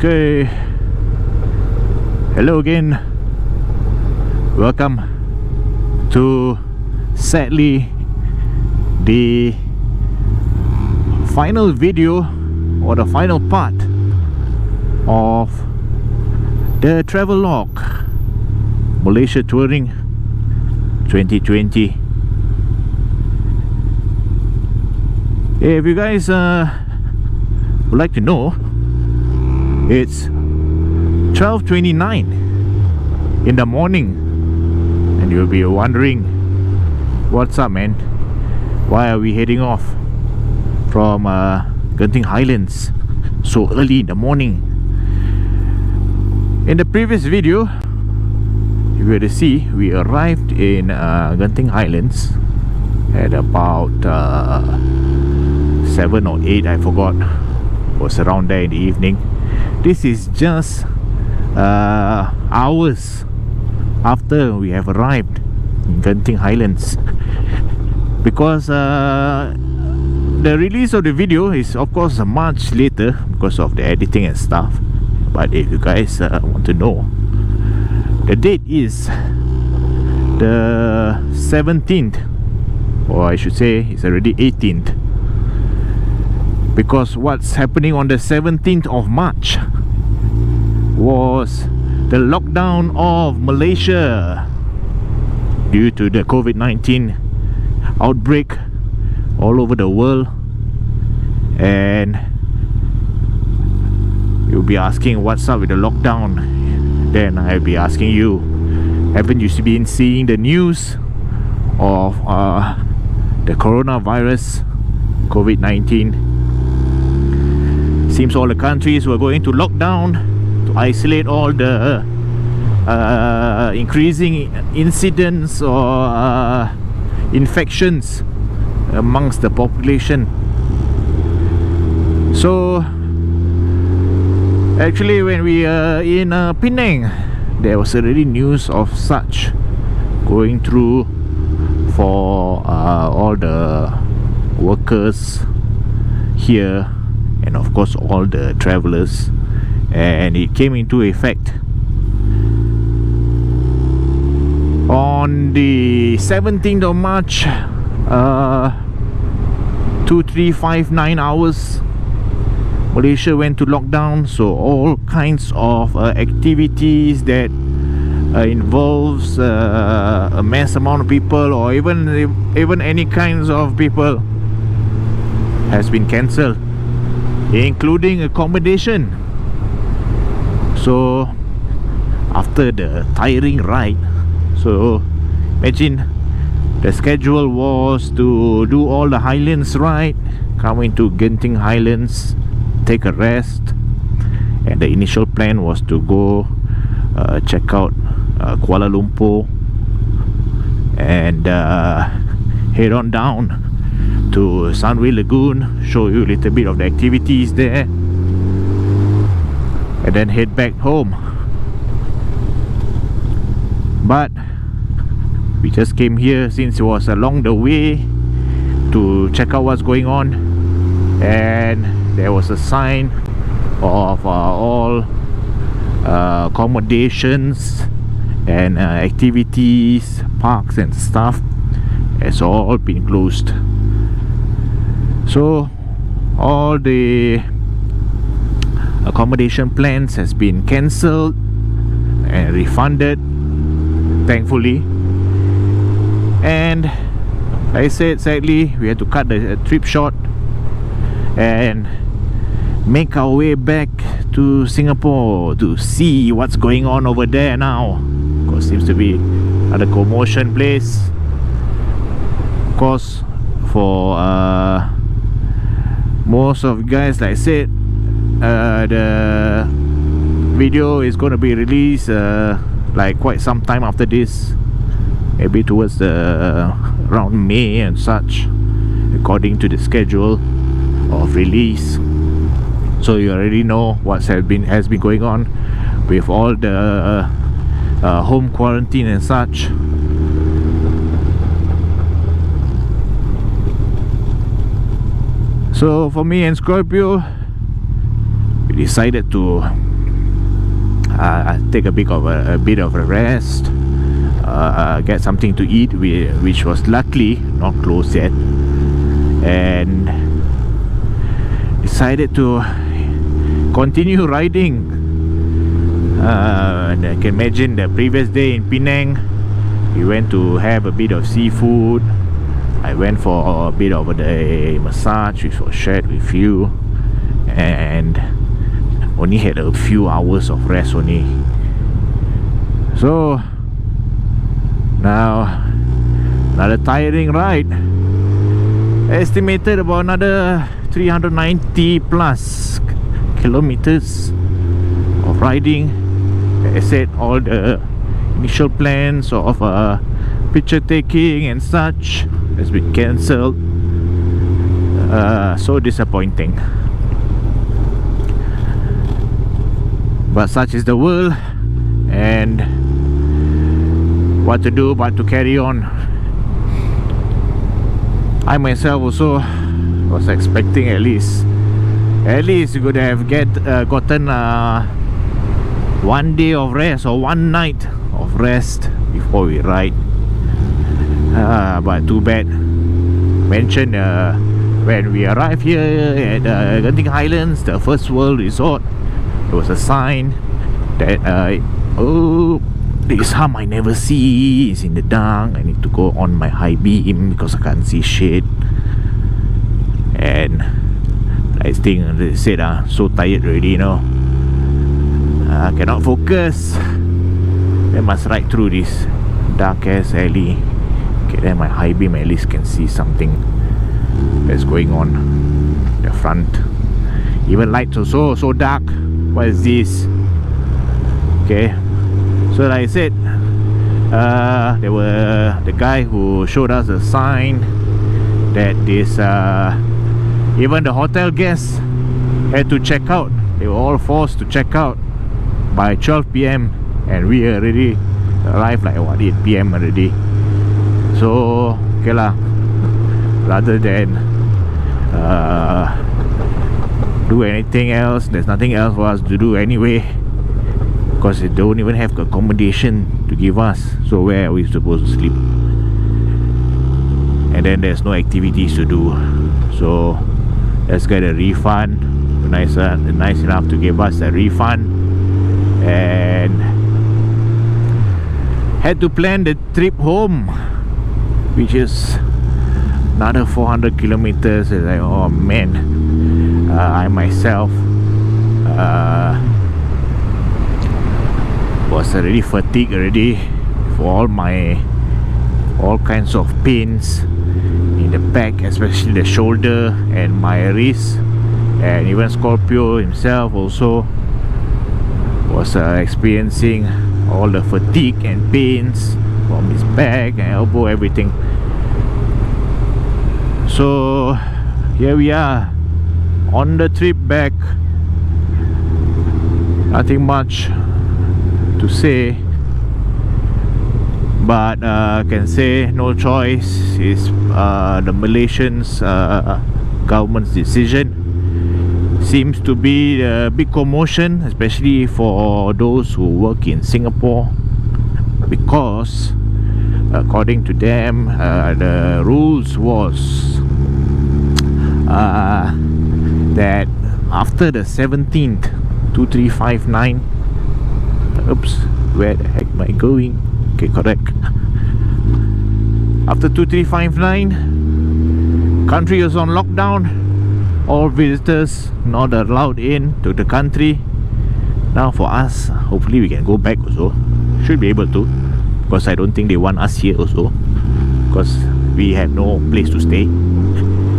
Okay, hello again. Welcome to, sadly, the final video or the final part of the travelogue Malaysia Touring 2020. If you guys would like to know, it's 12:29 in the morning, and you'll be wondering, what's up, man? Why are we heading off from Genting Highlands so early in the morning? In the previous video, if you were to see, we arrived in Genting Highlands at about 7 or 8, I forgot. It was around there in the evening. This is just hours after we have arrived in Genting Highlands, because the release of the video is of course much later because of the editing and stuff. But if you guys want to know, the date is the 17th, or I should say it's already 18th, because what's happening on the 17th of March was the lockdown of Malaysia due to the COVID-19 outbreak all over the world. And you'll be asking, what's up with the lockdown? Then I'll be asking you, haven't you been seeing the news of the coronavirus, COVID-19? Seems all the countries were going to lockdown to isolate all the increasing incidents or infections amongst the population. So actually, when we are in Penang, there was already news of such going through for all the workers here, and of course all the travelers, and it came into effect on the 17th of March. 2, 3, 5, 9 hours Malaysia went to lockdown. So all kinds of activities that involves a mass amount of people, or even any kinds of people, has been cancelled, including accommodation. So after the tiring ride, so imagine the schedule was to do all the Highlands ride, come into Genting Highlands, take a rest, and the initial plan was to go check out Kuala Lumpur and head on down to Sunway Lagoon, show you a little bit of the activities there, and then head back home. But we just came here since it was along the way to check out what's going on, and there was a sign of all accommodations and activities, parks and stuff has all been closed. So all the accommodation plans has been cancelled and refunded, thankfully. And like I said, sadly, we had to cut the trip short and make our way back to Singapore to see what's going on over there now. Of course, seems to be another commotion place. Of course, for most of you guys, like I said, the video is going to be released like quite some time after this, maybe towards around May and such, according to the schedule of release. So you already know what has been going on with all the home quarantine and such. So for me and Scorpio, we decided to take a bit of a rest, get something to eat, which was luckily not closed yet, and decided to continue riding. And I can imagine the previous day in Penang, we went to have a bit of seafood. I went for a bit of a massage, which was shared with you, and only had a few hours of rest only. So now another tiring ride, estimated about another 390 plus kilometers of riding. I said all the initial plans of picture taking and such has been cancelled. So disappointing, but such is the world, and what to do but to carry on. I myself also was expecting at least you could have gotten 1 day of rest or 1 night of rest before we ride, but too bad. Mentioned when we arrived here at Genting Highlands, the first world resort, there was a sign that this hum I never see, is in the dark. I need to go on my high beam because I can't see shit. And I think they said so tired already, you know, cannot focus, then must ride through this dark ass alley. Okay, then my high beam at least can see something that's going on the front. Even lights also so dark. What is this? Okay, so like I said, there were the guy who showed us a sign that this even the hotel guests had to check out. They were all forced to check out by 12 PM, and we already arrived like 8 PM already. So okay lah, rather than do anything else, there's nothing else for us to do anyway, because they don't even have accommodation to give us. So where are we supposed to sleep? And then there's no activities to do. So let's get a refund. Nice enough to give us a refund, and had to plan the trip home, which is another 400 kilometers. It's like, oh man, I myself was already fatigued already for all kinds of pains in the back, especially the shoulder and my wrist. And even Scorpio himself also was experiencing all the fatigue and pains from his back and elbow, everything. So here we are on the trip back. Nothing much to say, but can say no choice is the Malaysians government's decision. Seems to be a big commotion, especially for those who work in Singapore, because according to them, the rules was that after the 17th 2359, oops, where the heck am I going? Okay, correct. After 2359, country is on lockdown. All visitors not allowed in to the country. Now for us, hopefully we can go back also. Should be able to, because I don't think they want us here also, because we have no place to stay.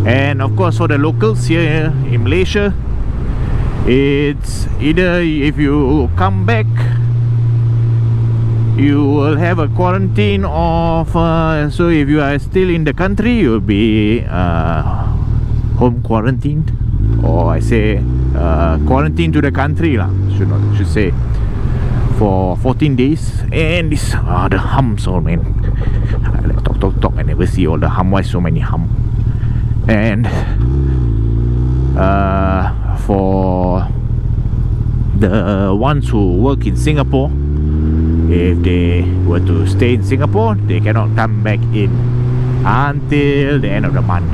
And of course for the locals here in Malaysia, it's either if you come back, you will have a quarantine of so if you are still in the country, you'll be home quarantined, or I say quarantine to the country lah, should say, for 14 days. And this the hums, oh man, I like talk, I never see all the hum. Why so many hum? And for the ones who work in Singapore, if they were to stay in Singapore, they cannot come back in until the end of the month.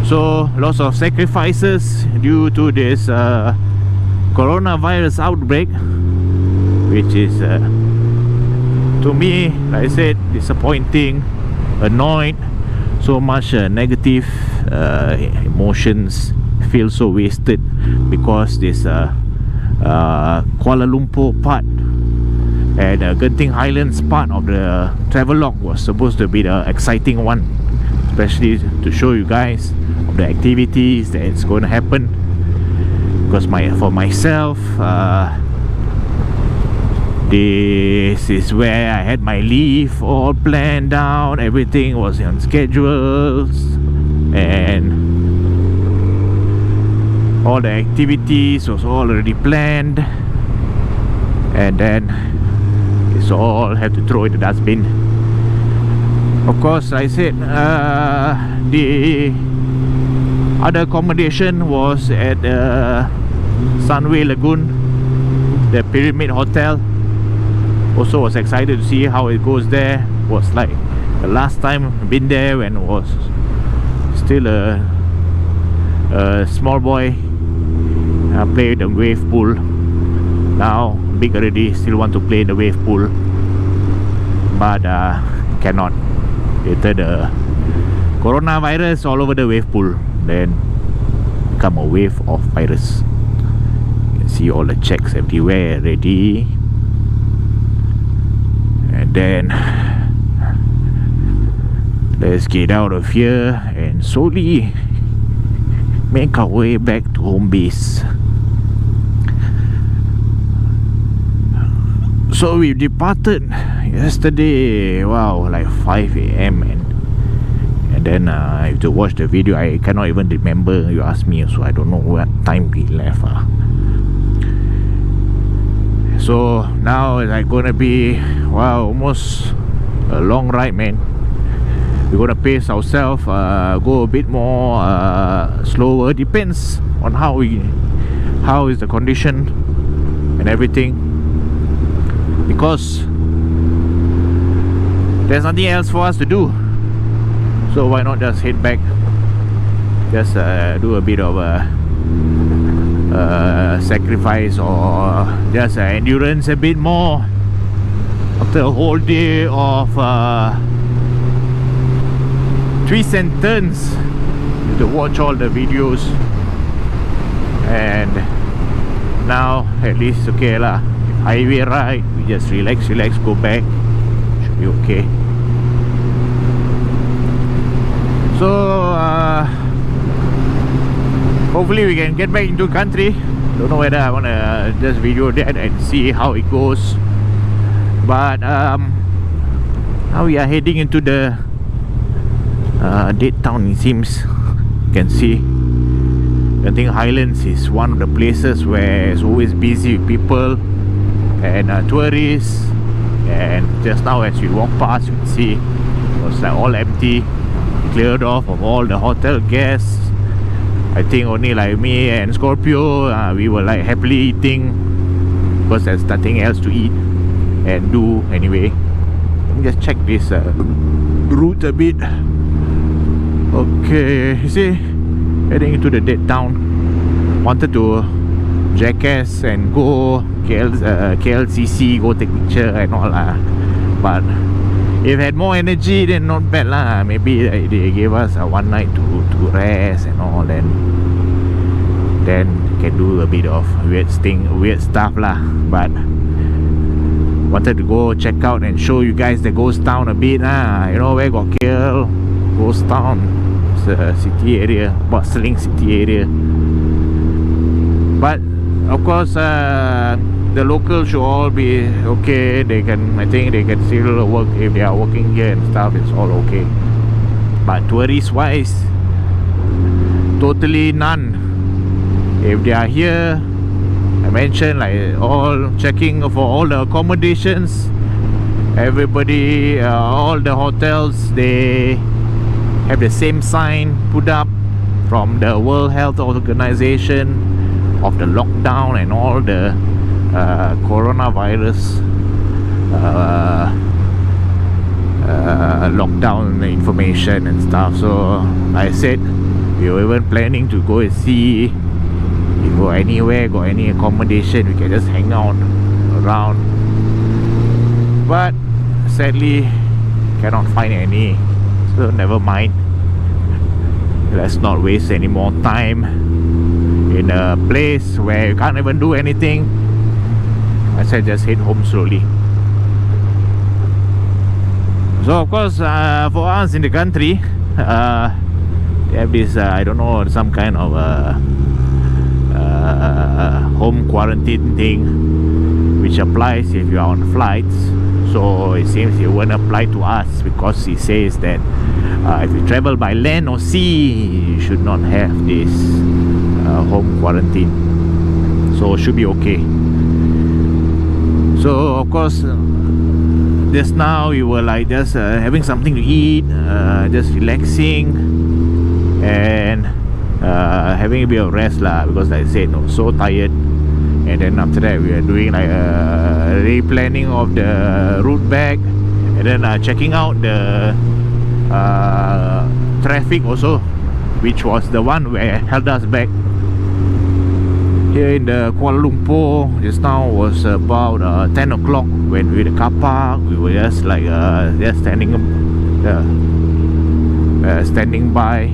So lots of sacrifices due to this coronavirus outbreak, which is to me, like I said, disappointing, annoyed. So much negative emotions, feel so wasted, because this Kuala Lumpur part and Genting Highlands part of the travelogue was supposed to be the exciting one, especially to show you guys of the activities that it's going to happen. Because for myself, this is where I had my leave all planned out, everything was on schedules, and all the activities was already planned, and then it's all had to throw in the dustbin. Of course, I said the other accommodation was at Sunway Lagoon, the Pyramid Hotel. Also was excited to see how it goes there. Was like the last time been there when it was still a small boy, played the wave pool. Now big already, still want to play the wave pool, but cannot. Later the coronavirus all over the wave pool, then become a wave of virus. You can see all the checks everywhere already. And then let's get out of here and slowly make our way back to home base. So we departed yesterday, wow, like 5 a.m. and then I have to watch the video. I cannot even remember, you ask me, so I don't know what time we left. So now it's like gonna be, wow, almost a long ride, man. We're gonna pace ourselves, go a bit more slower, depends on how is the condition and everything, because there's nothing else for us to do. So why not just head back, just do a bit of sacrifice, or just endurance a bit more after a whole day of twists and turns, to watch all the videos. And now at least okay lah, highway ride, we just relax, go back, should be okay. So hopefully we can get back into country. Don't know whether I want to just video that and see how it goes. But now we are heading into the dead town, it seems. You can see Genting Highlands is one of the places where it's always busy with people and tourists. And just now as we walk past, you can see it was like all empty, cleared off of all the hotel guests. I think only like me and Scorpio, we were like happily eating, because there's nothing else to eat and do anyway. Let me just check this route a bit. Okay, you see, heading into the dead town. Wanted to jackass and go KLCC, go take picture and all lah. But if had more energy, then not bad lah. Maybe they gave us one night to rest and all, then can do a bit of weird stuff lah. But wanted to go check out and show you guys the ghost town a bit lah. You know where got KL ghost town, it's a city area, bustling city area. But of course the locals should all be okay. They can, I think they can still work if they are working here and stuff. It's all okay. But tourist wise, totally none. If they are here, I mentioned like all checking for all the accommodations. Everybody, all the hotels, they have the same sign put up from the World Health Organization. of the lockdown and all the coronavirus lockdown information and stuff. So I said we were even planning to go and see if go anywhere, got any accommodation, we can just hang out around, but sadly cannot find any, so never mind. Let's not waste any more time in a place where you can't even do anything. I said just head home slowly. So of course for us in the country, they have this I don't know, some kind of home quarantine thing which applies if you are on flights. So it seems it won't apply to us, because it says that if you travel by land or sea, you should not have this home quarantine. So it should be okay. So of course just now we were like just having something to eat, just relaxing and having a bit of rest lah, because like I said, so tired. And then after that we are doing like a replanning of the route back, and then checking out the traffic also, which was the one where held us back here in the Kuala Lumpur. Just now was about 10 o'clock when we were in the car park. We were just like just standing by.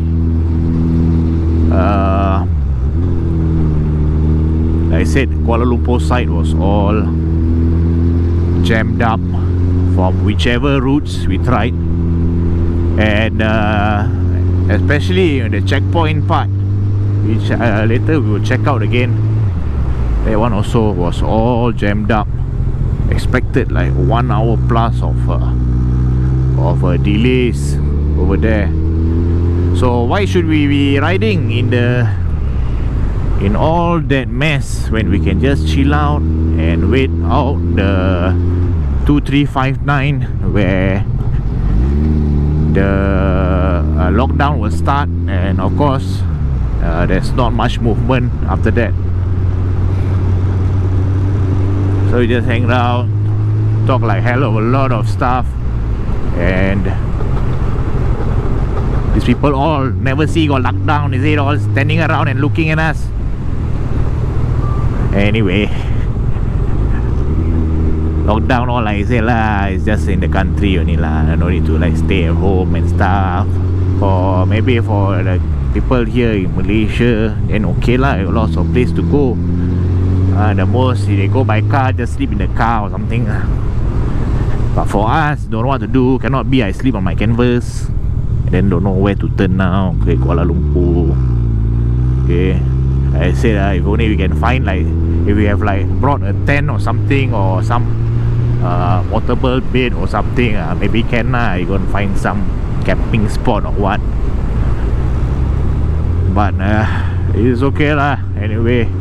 Like I said, Kuala Lumpur side was all jammed up from whichever routes we tried, and especially in the checkpoint part, which later we will check out again. That one also was all jammed up. Expected like 1 hour plus of delays over there. So why should we be riding in all that mess when we can just chill out and wait out the 2359 where the lockdown will start, and of course there's not much movement after that. So we just hang out, talk like hell of a lot of stuff, and these people all never see got lockdown, is it? All standing around and looking at us. Anyway, lockdown all like I say lah, it's just in the country only lah. No need to like stay at home and stuff. For maybe for the people here in Malaysia, then okay lah, lots of place to go. The most they go by car, just sleep in the car or something. But for us, don't know what to do. Cannot be I sleep on my canvas and then don't know where to turn now. Okay, Kuala Lumpur. Okay, I said if only we can find like, if we have like brought a tent or something, or some portable bed or something, maybe can lah. You gonna find some camping spot or what. But it's okay lah. Anyway,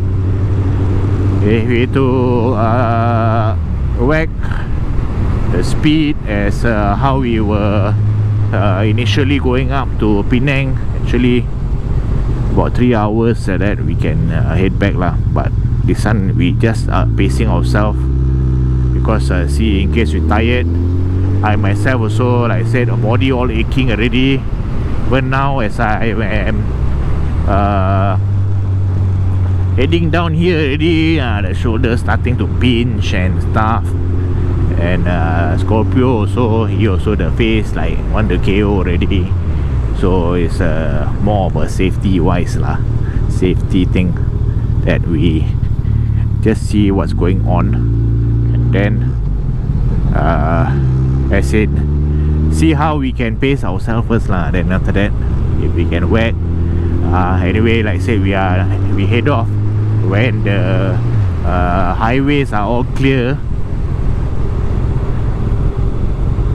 we need to whack the speed as how we were initially going up to Penang. Actually about 3 hours that we can head back lah. But this one we just pacing ourselves, because see, in case we're tired, I myself also, like I said, a body all aching already. But now as I am heading down here already, the shoulder starting to pinch and stuff. And Scorpio also, he also the face like want to KO already. So it's more of a safety wise lah, safety thing, that we just see what's going on, and then I said see how we can pace ourselves first lah. Then after that, if we can wait, anyway, like I said, we head off when the highways are all clear,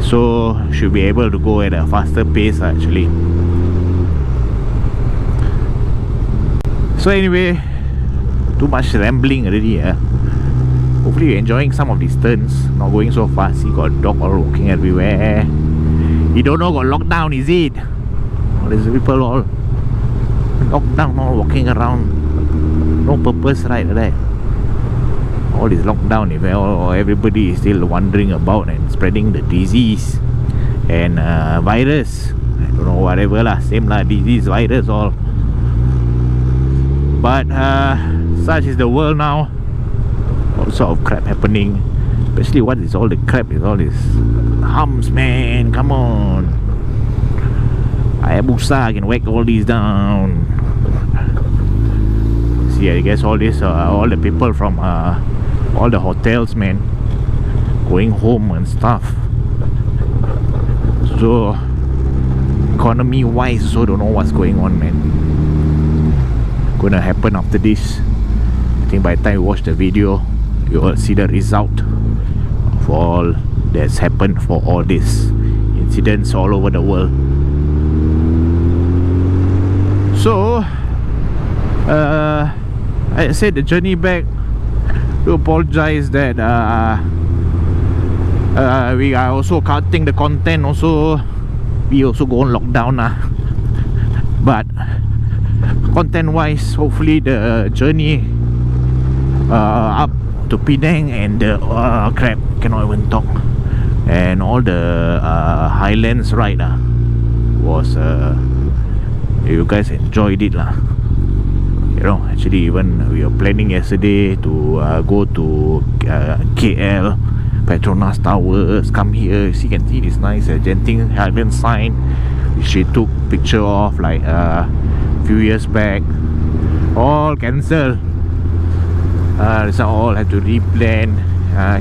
so should be able to go at a faster pace actually. So anyway, too much rambling already. Hopefully you're enjoying some of these turns, not going so fast. You got dog all walking everywhere. You don't know got lockdown, is it? All these people all lockdown, all walking around. no purpose, right? All is locked down. If everybody is still wandering about and spreading the disease and virus, I don't know, whatever lah, same lah, disease, virus, all. But such is the world now. All sort of crap happening. Especially what is all the crap is all this humps, man. Come on, Hayabusa can whack all these down. See, I guess all this, all the people from all the hotels, man, going home and stuff. So economy wise, so don't know what's going on, man. Gonna happen after this. I think by the time you watch the video, you will see the result of all that's happened for all these incidents all over the world. So I said the journey back, to apologize that we are also cutting the content. Also, we also go on lockdown now. But content wise, hopefully the journey up to Penang and the crap, cannot even talk, and all the Highlands ride was you guys enjoyed it lah. You know, actually even we were planning yesterday to go to KL, Petronas Towers, come here. You can see this nice Genting Highlands sign which she took picture of like few years back. All cancel. So all had to replan.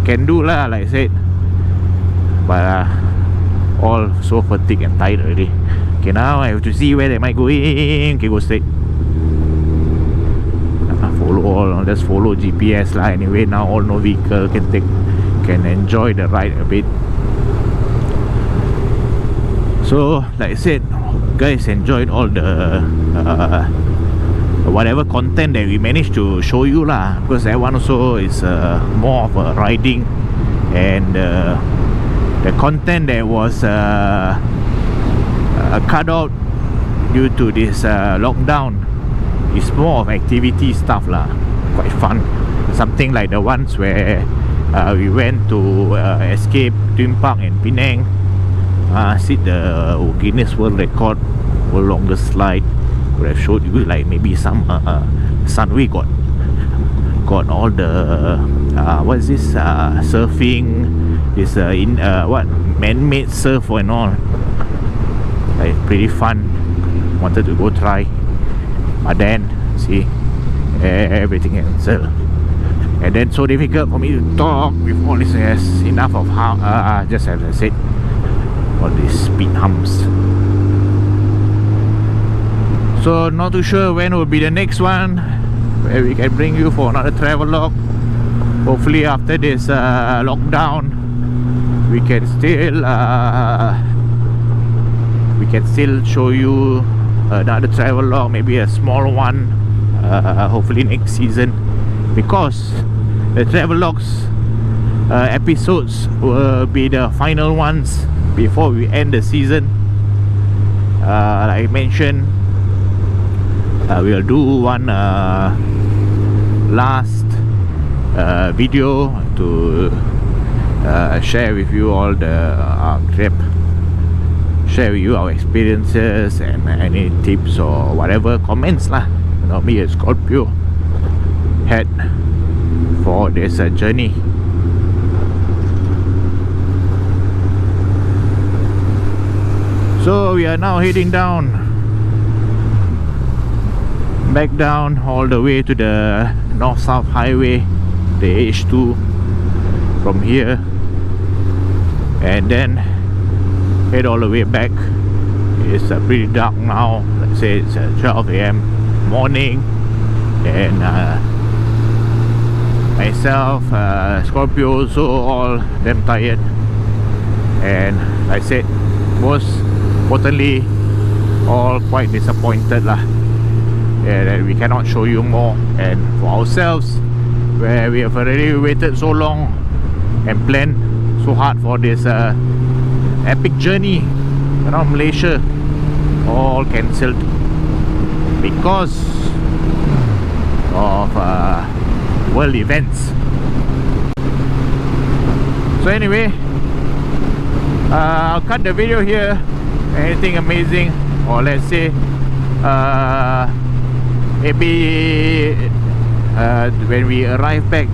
Can do lah, like I said, but all so fatigued and tired already. Okay, now I have to see where am I going. Okay, go straight. Follow all, just follow GPS lah. Anyway, now all no vehicle, can enjoy the ride a bit. So like I said, guys enjoyed all the whatever content that we managed to show you lah, because that one also is more of a riding, and the content that was cut out due to this lockdown is more of activity stuff lah, quite fun. Something like the ones where we went to Escape Theme Park in Penang, see the Guinness World Record, world longest slide. Would have showed you like maybe some Sunway got all the what is this, surfing, this in what man-made surf and all, like pretty fun. Wanted to go try, but then see, everything cancelled. And then so difficult for me to talk with all this. Yes, enough of how just as I said, all these speed humps. So not too sure when will be the next one where we can bring you for another travel log. Hopefully after this lockdown, we can still show you another travel log, maybe a small one, hopefully next season, because the travel logs episodes will be the final ones before we end the season. Like I mentioned, we'll do one last video to share with you all the trip, share with you our experiences and any tips or whatever comments lah, you know, me as Scorpio had for this journey. So we are now heading down, back down all the way to the north-south highway, the H2 from here, and then head all the way back. It's pretty dark now. Let's say it's 12 AM morning, and myself, Scorpio, also all damn tired, and like I said, most importantly, all quite disappointed lah, that we cannot show you more. And for ourselves, where we have already waited so long and planned so hard for this epic journey around Malaysia, all cancelled because of world events. So anyway, I'll cut the video here. Anything amazing, or let's say maybe when we arrive back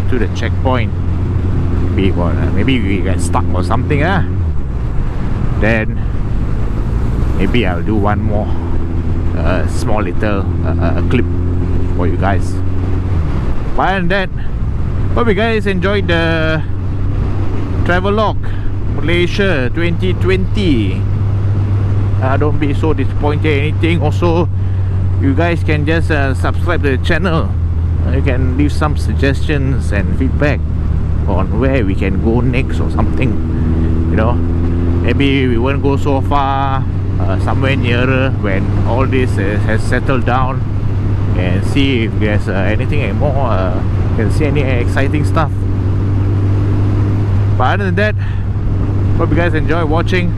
to the checkpoint, maybe we get stuck or something, then maybe I'll do one more small little clip for you guys. But other than that, hope you guys enjoyed the travelogue Malaysia 2020. Don't be so disappointed anything. Also, you guys can just subscribe to the channel. You can leave some suggestions and feedback on where we can go next or something. You know, maybe we won't go so far, somewhere nearer when all this has settled down, and see if there's anything more, can see any exciting stuff. But other than that, hope you guys enjoy watching.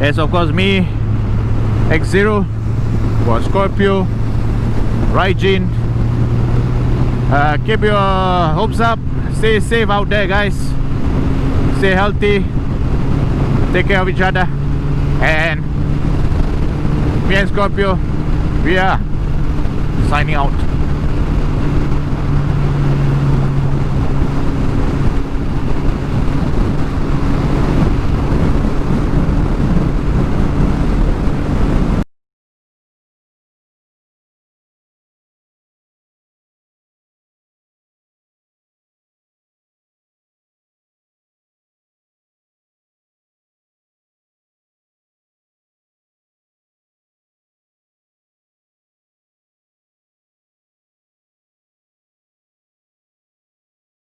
As of course me, Exzero for Scorpio, Raijin. Keep your hopes up. Stay safe out there, guys. Stay healthy. Take care of each other. And me and Scorpio, we are signing out.